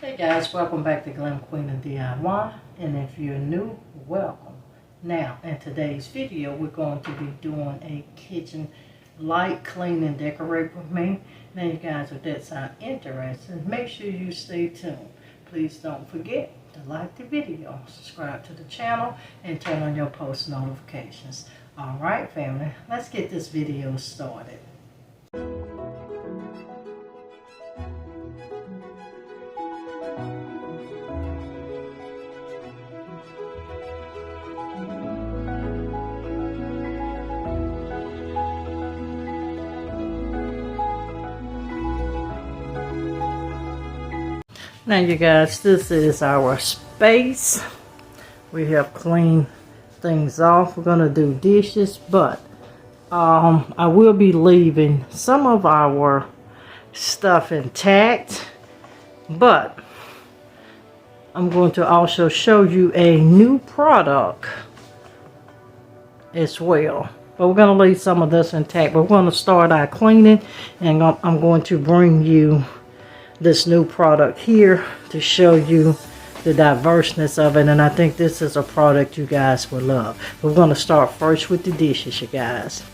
Hey guys, welcome back to Glam Queen of DIY, and if you're new, welcome. Now, in today's video, we're going to be doing a kitchen light clean and decorate with me. Now you guys, if that sounds interesting, make sure you stay tuned. Please don't forget to like the video, subscribe to the channel, and turn on your post notifications. Alright family, let's get this video started. Now you guys, this is our space. We have cleaned things off. We're gonna do dishes, but I will be leaving some of our stuff intact, but I'm going to also show you a new product as well. But we're gonna leave some of this intact, but we're gonna start our cleaning, and I'm going to bring you this new product here to show you the diverseness of it, and I think this is a product you guys will love. We're going to start first with the dishes, you guys.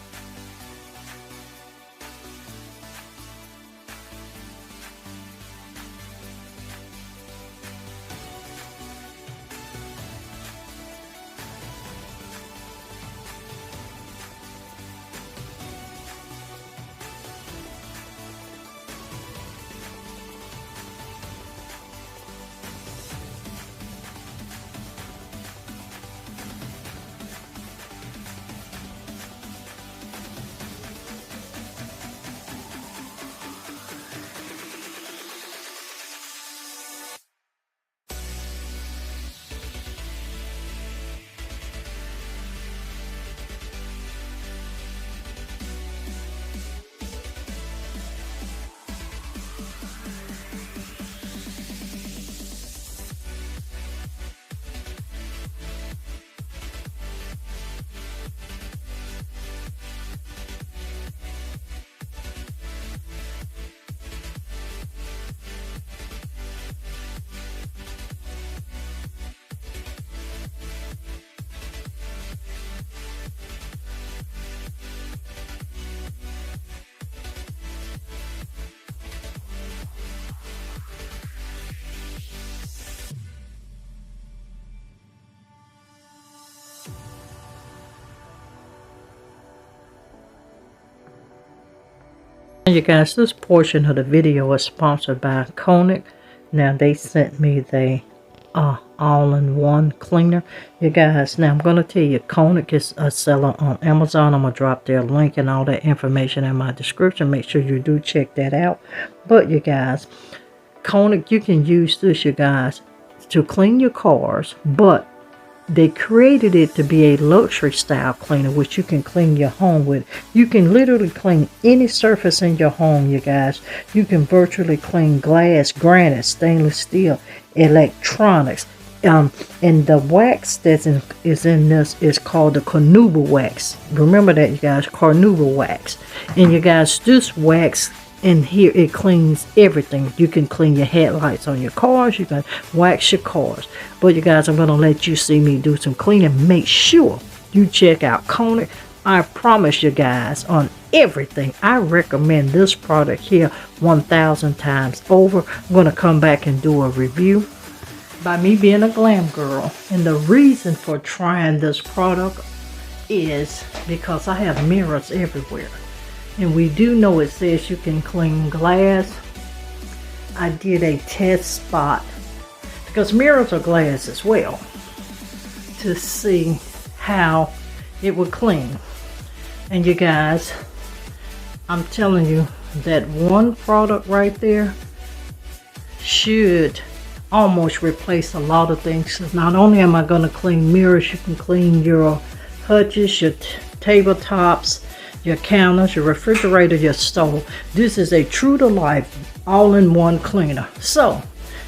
You guys, this portion of the video is sponsored by Koenig. Now they sent me the all-in-one cleaner. You guys, now I'm going to tell you, Koenig is a seller on Amazon. I'm going to drop their link and all that information in my description. Make sure you do check that out. But you guys, Koenig, you can use this, you guys, to clean your cars, but they created it to be a luxury style cleaner, which you can clean your home with. You can literally clean any surface in your home, you guys. You can virtually clean glass, granite, stainless steel, electronics. And the wax that is in this is called the carnauba wax. Remember that, you guys, carnauba wax. And you guys, this wax in here, it cleans everything. You can clean your headlights on your cars. You can wax your cars. But you guys, I'm going to let you see me do some cleaning. Make sure you check out Koenig. I promise you guys, on everything, I recommend this product here 1,000 times over. I'm going to come back and do a review. By me being a glam girl, and the reason for trying this product is because I have mirrors everywhere. And we do know it says you can clean glass. I did a test spot, because mirrors are glass as well, to see how it would clean. And you guys, I'm telling you that one product right there should almost replace a lot of things. Not only am I going to clean mirrors, you can clean your hutches, your tabletops, your counters, your refrigerator, your stove. This is a true to life all-in-one cleaner. So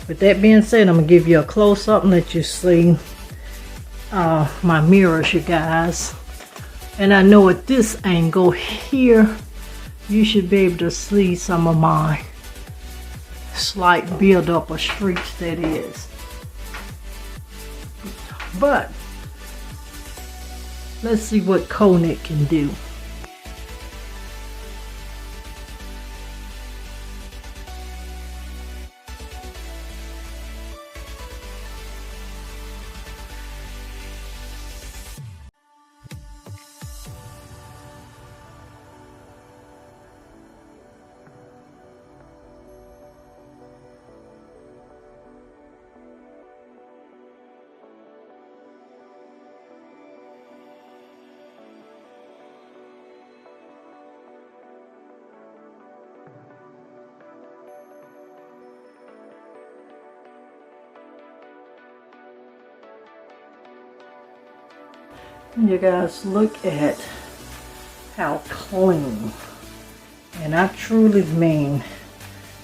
with that being said, I'm gonna give you a close-up and let you see my mirrors, you guys. And I know at this angle here, you should be able to see some of my slight buildup of streaks, that is. But let's see what Koenig can do. You guys, look at how clean, and I truly mean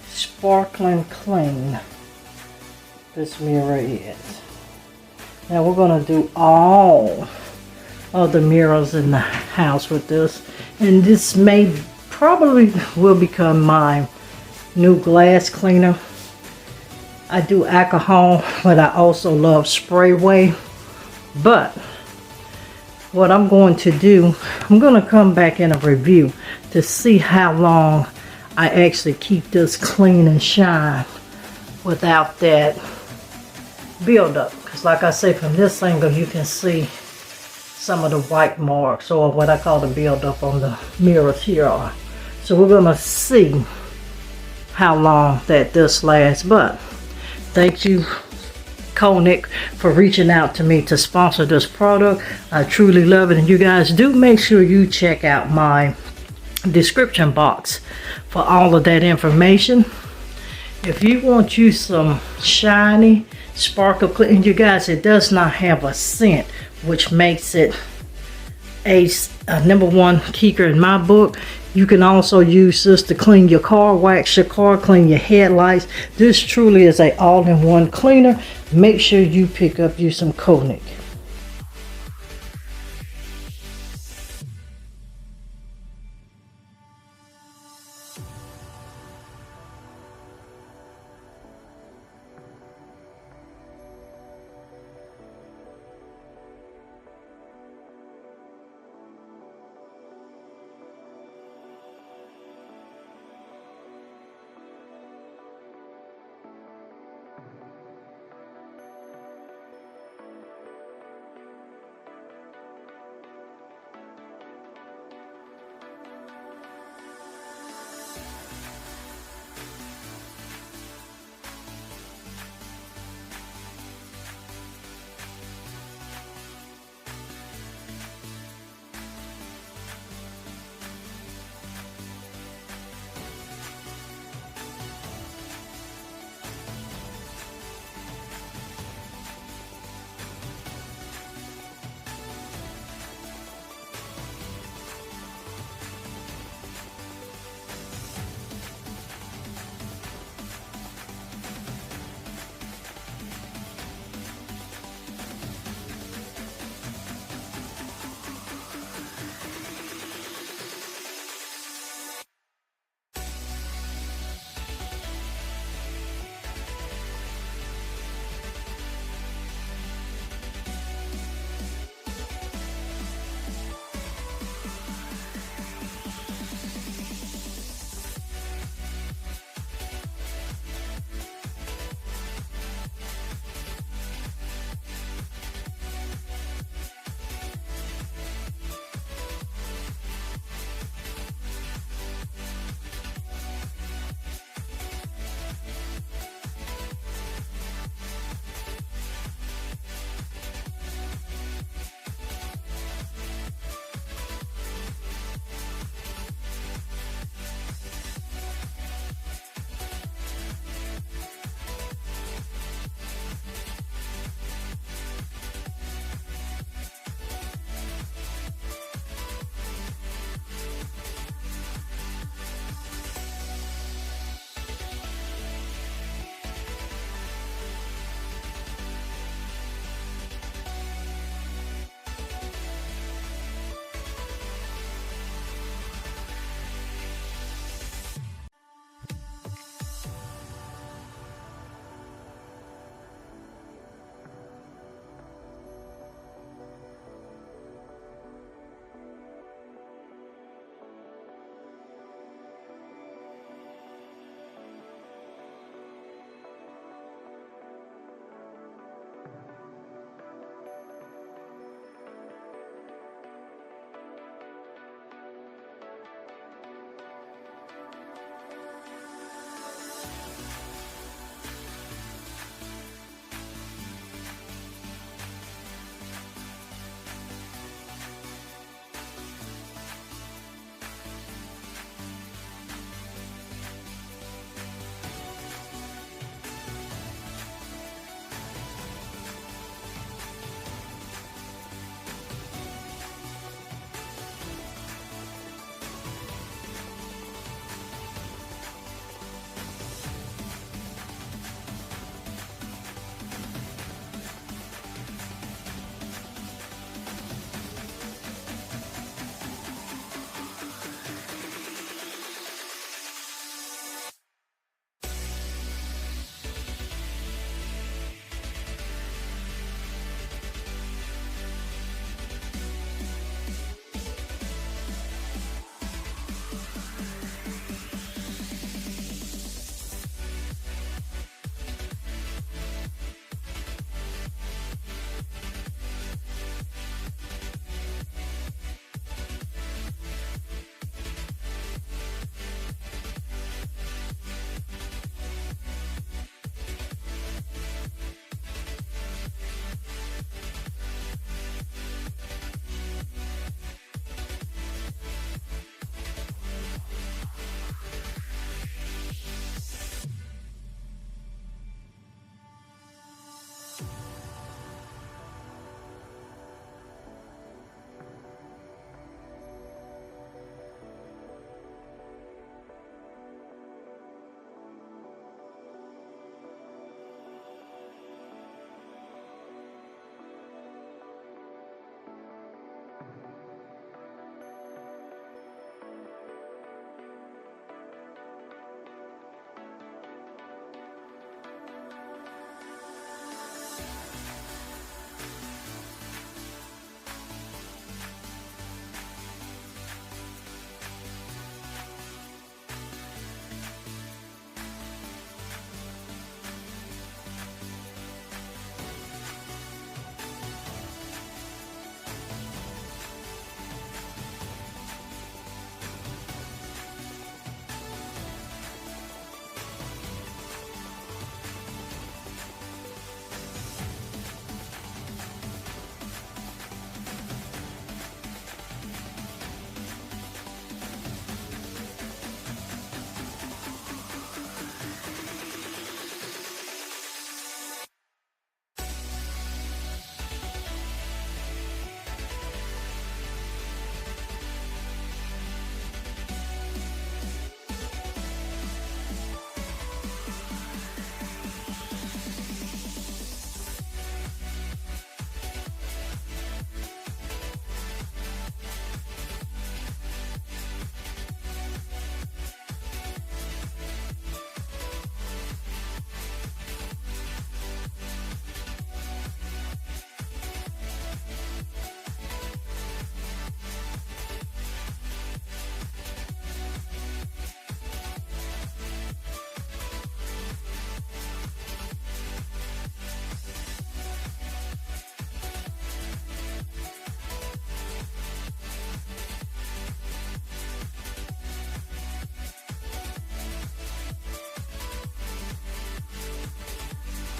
sparkling clean, this mirror is. Now we're going to do all of the mirrors in the house with this, and this may probably will become my new glass cleaner. I do alcohol, but I also love spray way. But what I'm going to do, I'm going to come back in a review to see how long I actually keep this clean and shine without that buildup. Because like I say, from this angle you can see some of the white marks, or what I call the buildup on the mirrors here are. So we're going to see how long that this lasts. But thank you, Koenig, for reaching out to me to sponsor this product. I truly love it, and you guys do make sure you check out my description box for all of that information. If you want you some shiny sparkle clean, you guys, it does not have a scent, which makes it a #1 kicker in my book. You can also use this to clean your car, wax your car, clean your headlights. This truly is a all-in-one cleaner. Make sure you pick up you some Koenig.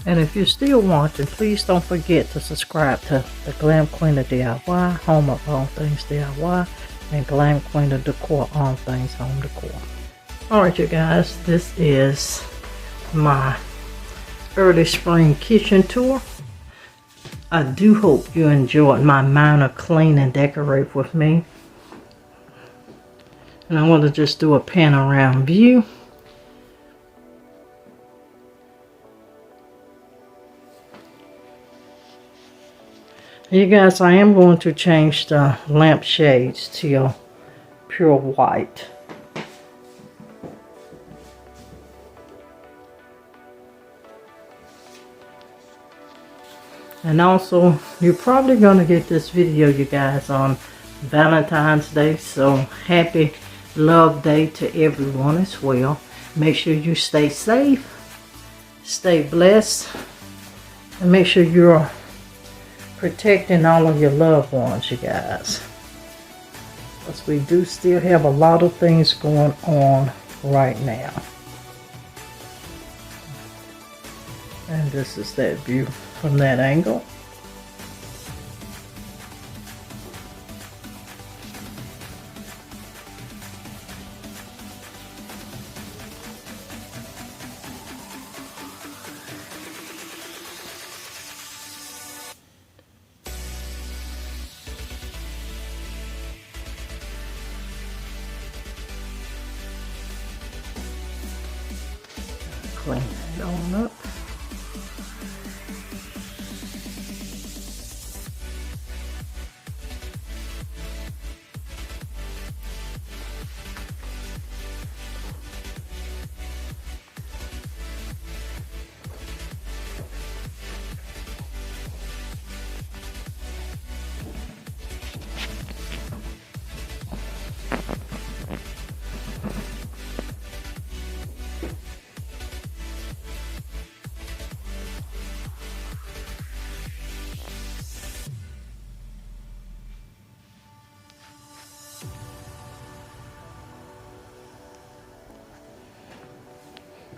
And if you're still watching, please don't forget to subscribe to the Glam Queen of DIY, home of all things DIY, and Glam Queen of Decor, all things home decor. Alright you guys, this is my early spring kitchen tour. I do hope you enjoyed my minor clean and decorate with me. And I'm going to just do a panorama view. You guys, I am going to change the lamp shades to your pure white. And also, you're probably going to get this video, you guys, on Valentine's Day. So, happy Love Day to everyone as well. Make sure you stay safe, stay blessed, and make sure you're protecting all of your loved ones, you guys. Because we do still have a lot of things going on right now. And this is that view from that angle. Clean it on up.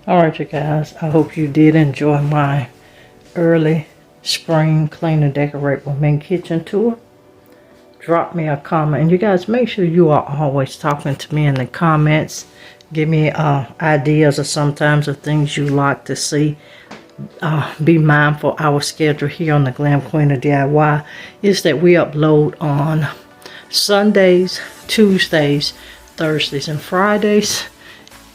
Alright you guys, I hope you did enjoy my early spring clean and decorate with me kitchen tour. Drop me a comment, and you guys make sure you are always talking to me in the comments. Give me ideas or sometimes of things you like to see. Be mindful our schedule here on the Glam Queen of DIY is that we upload on Sundays, Tuesdays, Thursdays, and Fridays.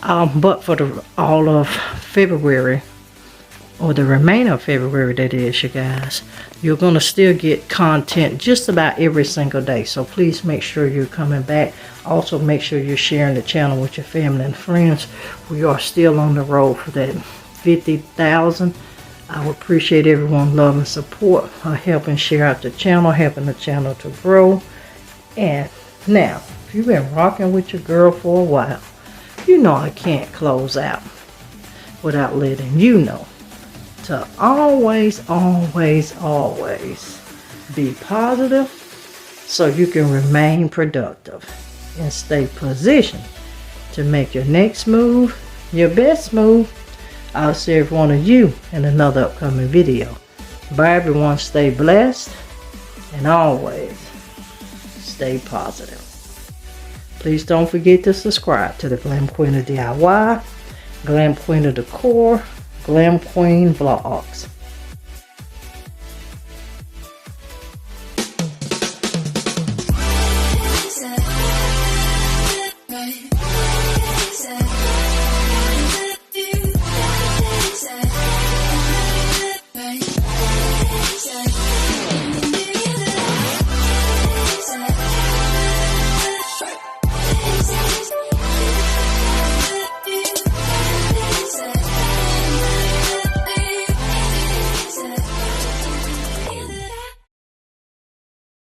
But for all of February, or the remainder of February that is, you guys, you're going to still get content just about every single day. So please make sure you're coming back. Also make sure you're sharing the channel with your family and friends. We are still on the road for that 50,000. I would appreciate everyone's love and support, helping share out the channel, helping the channel to grow. And now, if you've been rocking with your girl for a while, you know I can't close out without letting you know to always, always, always be positive so you can remain productive and stay positioned to make your next move your best move. I'll see every one of you in another upcoming video. Bye everyone, stay blessed and always stay positive. Please don't forget to subscribe to the Glam Queen of DIY, Glam Queen of Decor, Glam Queen Vlogs.